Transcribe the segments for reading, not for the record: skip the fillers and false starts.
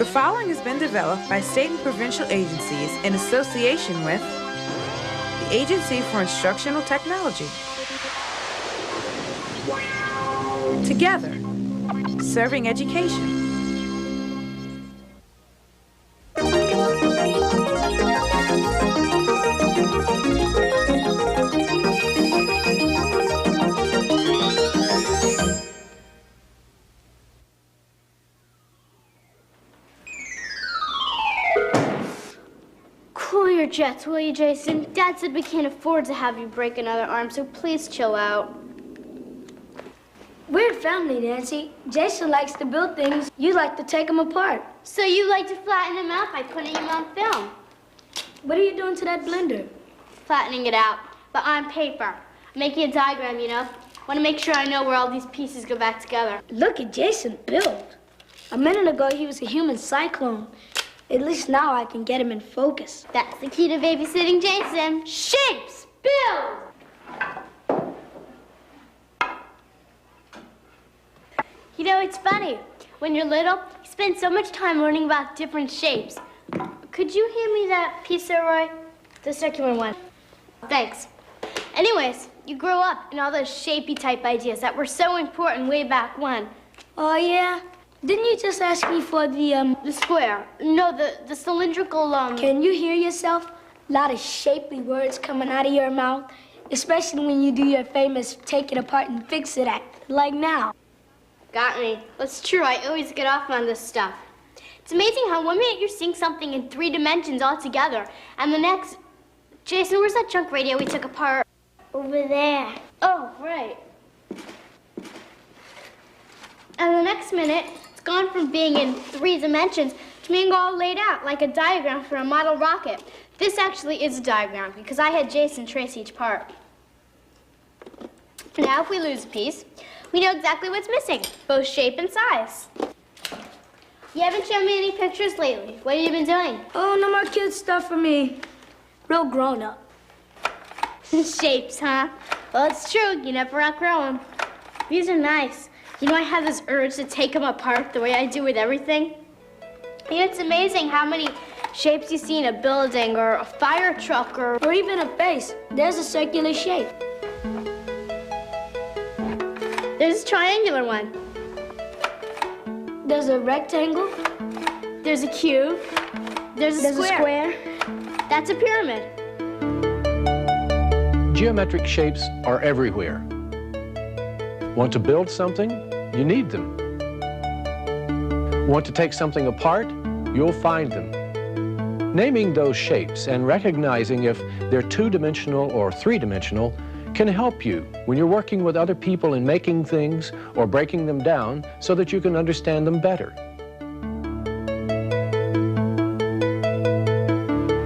The following has been developed by state and provincial agencies in association with the Agency for Instructional Technology. Together, serving education. Cool your jets, will you, Jason? Dad said we can't afford to have you break another arm, so please chill out. We're a family, Nancy. Jason likes to build things. You like to take them apart. So you like to flatten him out by putting him on film? What are you doing to that blender? Flattening it out, but on paper. Making a diagram, you know. Want to make sure I know where all these pieces go back together. Look at Jason build. A minute ago, he was a human cyclone. At least now I can get him in focus. That's the key to babysitting Jason. Shapes! Build! You know, it's funny. When you're little, you spend so much time learning about different shapes. Could you hand me that piece there, Roy? The circular one. Thanks. Anyways, you grow up in all those shapey type ideas that were so important way back when. Oh, yeah? Didn't you just ask me for the square. No, the cylindrical, Can you hear yourself? A lot of shapely words coming out of your mouth, especially when you do your famous take it apart and fix it act, like now. Got me. That's true, I always get off on this stuff. It's amazing how 1 minute you're seeing something in 3 dimensions all together, and the next... Jason, where's that junk radio we took apart? Over there. Oh, right. And the next minute, it's gone from being in 3 dimensions to being all laid out like a diagram for a model rocket. This actually is a diagram because I had Jason trace each part. Now if we lose a piece, we know exactly what's missing, both shape and size. You haven't shown me any pictures lately. What have you been doing? Oh, no more kid stuff for me. Real grown up. Shapes, huh? Well, it's true. You never outgrow them. These are nice. You know, I have this urge to take them apart the way I do with everything. You know, it's amazing how many shapes you see in a building or a fire truck or even a face. There's a circular shape. There's a triangular one. There's a rectangle. There's a cube. There's a square. That's a pyramid. Geometric shapes are everywhere. Want to build something? You need them. Want to take something apart? You'll find them. Naming those shapes and recognizing if they're 2-dimensional or 3-dimensional can help you when you're working with other people in making things or breaking them down so that you can understand them better.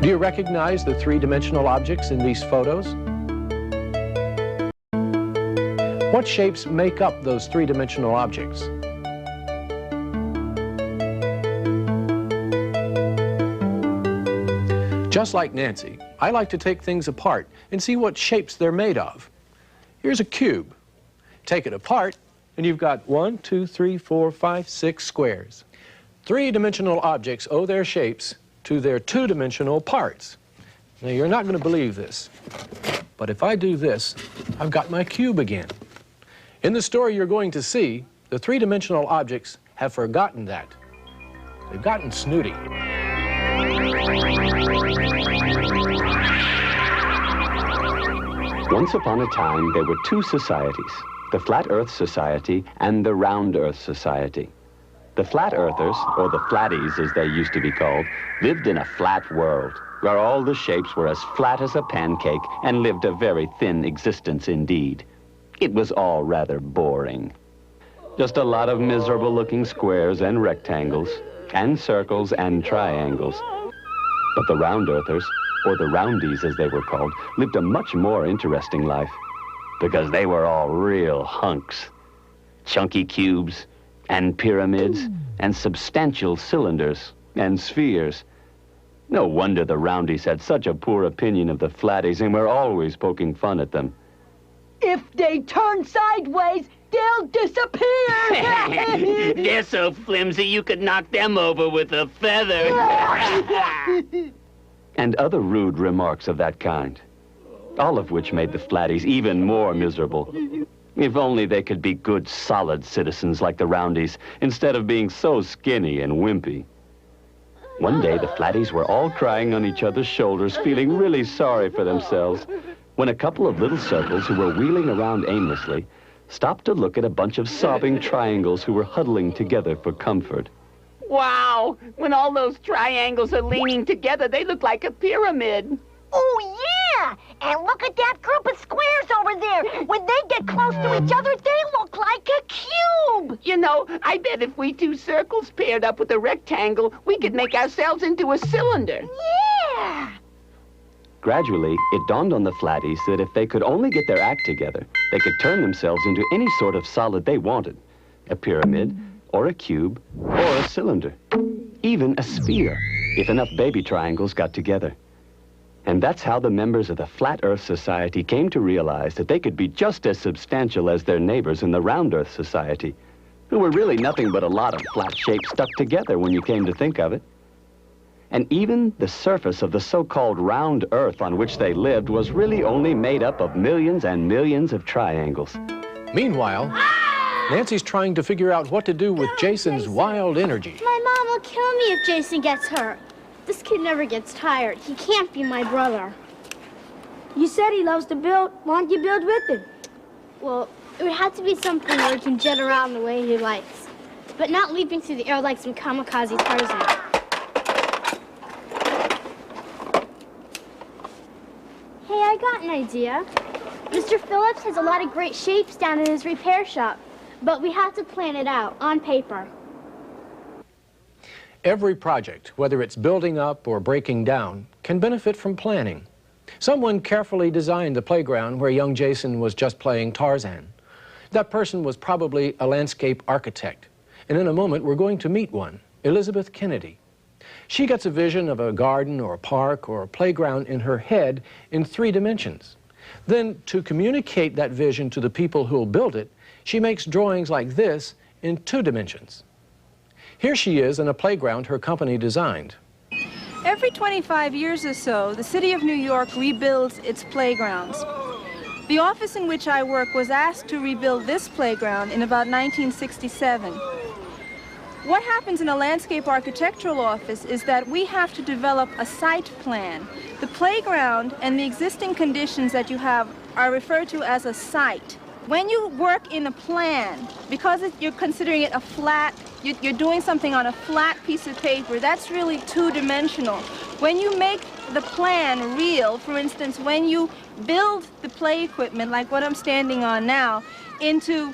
Do you recognize the 3-dimensional objects in these photos? What shapes make up those 3-dimensional objects? Just like Nancy, I like to take things apart and see what shapes they're made of. Here's a cube. Take it apart, and you've got 1, 2, 3, 4, 5, 6 squares. 3-dimensional objects owe their shapes to their 2-dimensional parts. Now, you're not going to believe this, but if I do this, I've got my cube again. In the story you're going to see, the 3-dimensional objects have forgotten that. They've gotten snooty. Once upon a time, there were 2 societies, the Flat Earth Society and the Round Earth Society. The Flat Earthers, or the Flatties as they used to be called, lived in a flat world where all the shapes were as flat as a pancake and lived a very thin existence indeed. It was all rather boring. Just a lot of miserable-looking squares and rectangles, and circles and triangles. But the Round Earthers, or the Roundies as they were called, lived a much more interesting life, because they were all real hunks. Chunky cubes, and pyramids, and substantial cylinders, and spheres. No wonder the Roundies had such a poor opinion of the Flatties and were always poking fun at them. If they turn sideways, they'll disappear! They're so flimsy you could knock them over with a feather. And other rude remarks of that kind. All of which made the Flatties even more miserable. If only they could be good, solid citizens like the Roundies, instead of being so skinny and wimpy. One day, the Flatties were all crying on each other's shoulders, feeling really sorry for themselves, when a couple of little circles who were wheeling around aimlessly stopped to look at a bunch of sobbing triangles who were huddling together for comfort. Wow! When all those triangles are leaning together, they look like a pyramid. Oh, yeah! And look at that group of squares over there. When they get close to each other, they look like a cube. You know, I bet if we two circles paired up with a rectangle, we could make ourselves into a cylinder. Yeah! Gradually, it dawned on the Flatties that if they could only get their act together, they could turn themselves into any sort of solid they wanted. A pyramid, or a cube, or a cylinder. Even a sphere, if enough baby triangles got together. And that's how the members of the Flat Earth Society came to realize that they could be just as substantial as their neighbors in the Round Earth Society, who were really nothing but a lot of flat shapes stuck together when you came to think of it. And even the surface of the so-called round Earth on which they lived was really only made up of millions and millions of triangles. Meanwhile, Nancy's trying to figure out what to do with Jason's wild energy. My mom will kill me if Jason gets hurt. This kid never gets tired. He can't be my brother. You said he loves to build. Why don't you build with him? Well, it would have to be something where he can jet around the way he likes, but not leaping through the air like some kamikaze Tarzan. Hey, I got an idea. Mr. Phillips has a lot of great shapes down in his repair shop, but we have to plan it out on paper. Every project, whether it's building up or breaking down, can benefit from planning. Someone carefully designed the playground where young Jason was just playing Tarzan. That person was probably a landscape architect. And in a moment, we're going to meet one, Elizabeth Kennedy. She gets a vision of a garden or a park or a playground in her head in 3 dimensions. Then, to communicate that vision to the people who'll build it, she makes drawings like this in 2 dimensions. Here she is in a playground her company designed. Every 25 years or so, the city of New York rebuilds its playgrounds. The office in which I work was asked to rebuild this playground in about 1967. What happens in a landscape architectural office is that we have to develop a site plan. The playground and the existing conditions that you have are referred to as a site. When you work in a plan, because you're considering it a flat, you're doing something on a flat piece of paper, that's really 2-dimensional. When you make the plan real, for instance, when you build the play equipment, like what I'm standing on now, into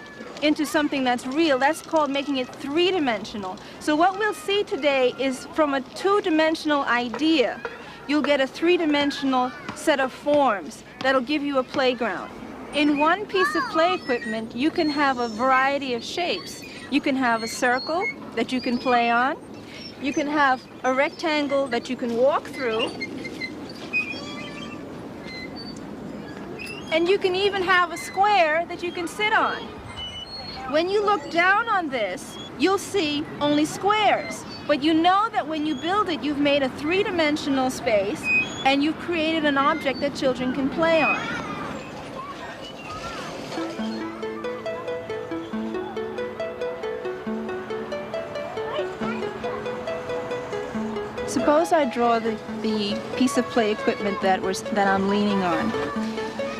something that's real, that's called making it 3-dimensional. So what we'll see today is from a 2-dimensional idea, you'll get a 3-dimensional set of forms that'll give you a playground. In one piece of play equipment, you can have a variety of shapes. You can have a circle that you can play on. You can have a rectangle that you can walk through. And you can even have a square that you can sit on. When you look down on this, you'll see only squares. But you know that when you build it, you've made a 3-dimensional space and you've created an object that children can play on. Suppose I draw the piece of play equipment that I'm leaning on.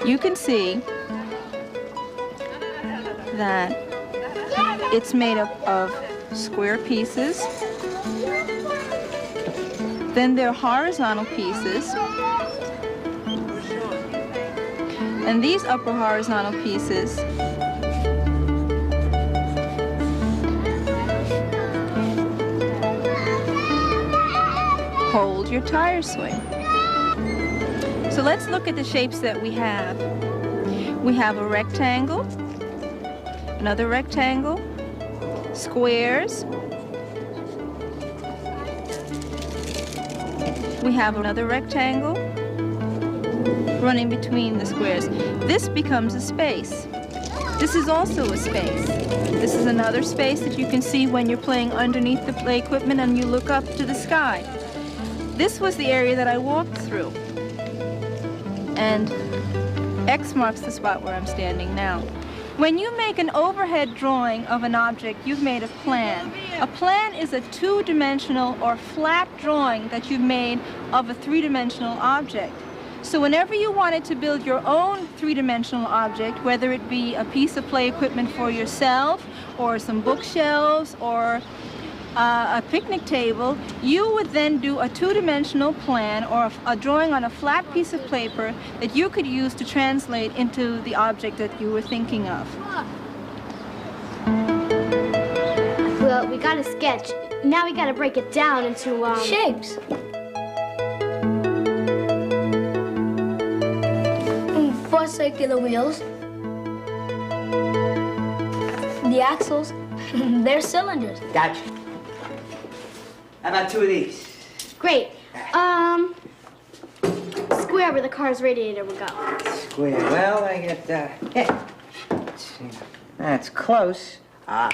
You can see that it's made up of square pieces. Then there are horizontal pieces. And these upper horizontal pieces hold your tire swing. So let's look at the shapes that we have. We have a rectangle, another rectangle, squares. We have another rectangle running between the squares. This becomes a space. This is also a space. This is another space that you can see when you're playing underneath the play equipment and you look up to the sky. This was the area that I walked through. And X marks the spot where I'm standing now. When you make an overhead drawing of an object, you've made a plan. A plan is a two-dimensional or flat drawing that you've made of a three-dimensional object. So whenever you wanted to build your own three-dimensional object, whether it be a piece of play equipment for yourself, or some bookshelves, or a picnic table, you would then do a two-dimensional plan or a drawing on a flat piece of paper that you could use to translate into the object that you were thinking of. Well, we got a sketch. Now we got to break it down into Shapes. Four circular wheels. The axles, they're cylinders. Gotcha. How about two of these? Great. Square where the car's radiator would go. Square. Well, I get, let's see. That's close. Ah.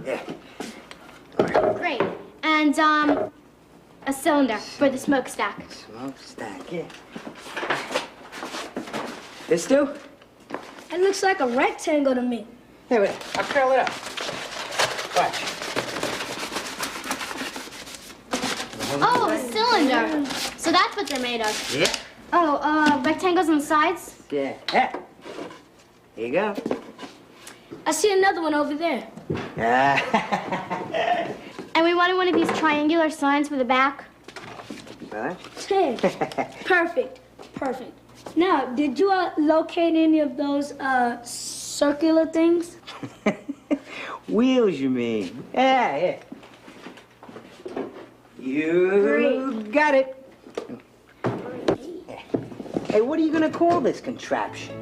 Yeah. Great. And a cylinder for the smokestack. Smokestack, yeah. This do? It looks like a rectangle to me. Hey, wait. I'll curl it up. Watch. Oh, a cylinder. So that's what they're made of. Yeah. Oh, rectangles on the sides? Yeah. Yeah. Here you go. I see another one over there. And we wanted one of these triangular signs for the back. What? Hey, perfect, perfect. Now, did you locate any of those circular things? Wheels, you mean? Yeah, yeah. You got it. Hey, what are you gonna call this contraption?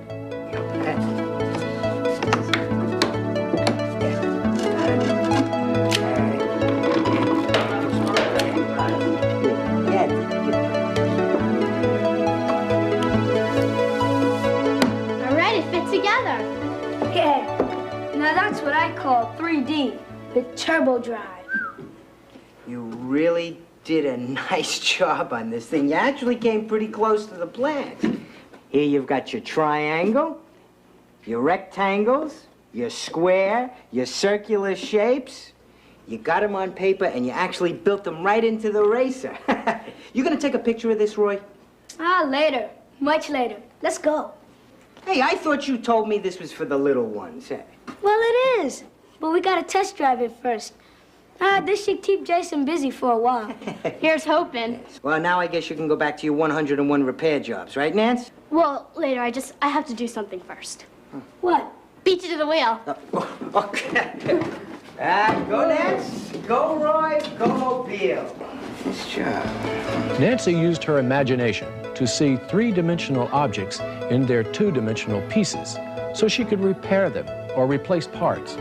All right, it fit together. Yeah. Now that's what I call 3D, the turbo drive. You really did a nice job on this thing. You actually came pretty close to the plans. Here you've got your triangle, your rectangles, your square, your circular shapes. You got them on paper and you actually built them right into the racer. You gonna take a picture of this, Roy? Later. Much later. Let's go. Hey, I thought you told me this was for the little ones. Hey. Well, it is. But we gotta test drive it first. This should keep Jason busy for a while. Here's hoping. Well, now I guess you can go back to your 101 repair jobs, right, Nance? Well, later, I have to do something first. What? Beat you to the wheel. Okay. Go, Nance. Go, Roy. Go, Mobile. Nice job. Nancy used her imagination to see three-dimensional objects in their two-dimensional pieces so she could repair them or replace parts.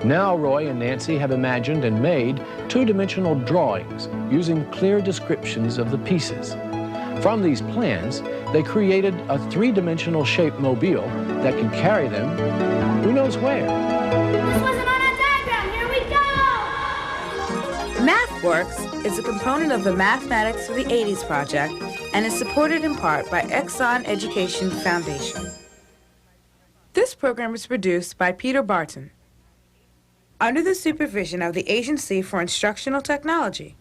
Now Roy and Nancy have imagined and made two-dimensional drawings using clear descriptions of the pieces. From these plans, they created a three-dimensional shaped mobile that can carry them who knows where. This wasn't on our diagram. Here we go! MathWorks is a component of the Mathematics for the 80s project and is supported in part by Exxon Education Foundation. This program is produced by Peter Barton, under the supervision of the Agency for Instructional Technology.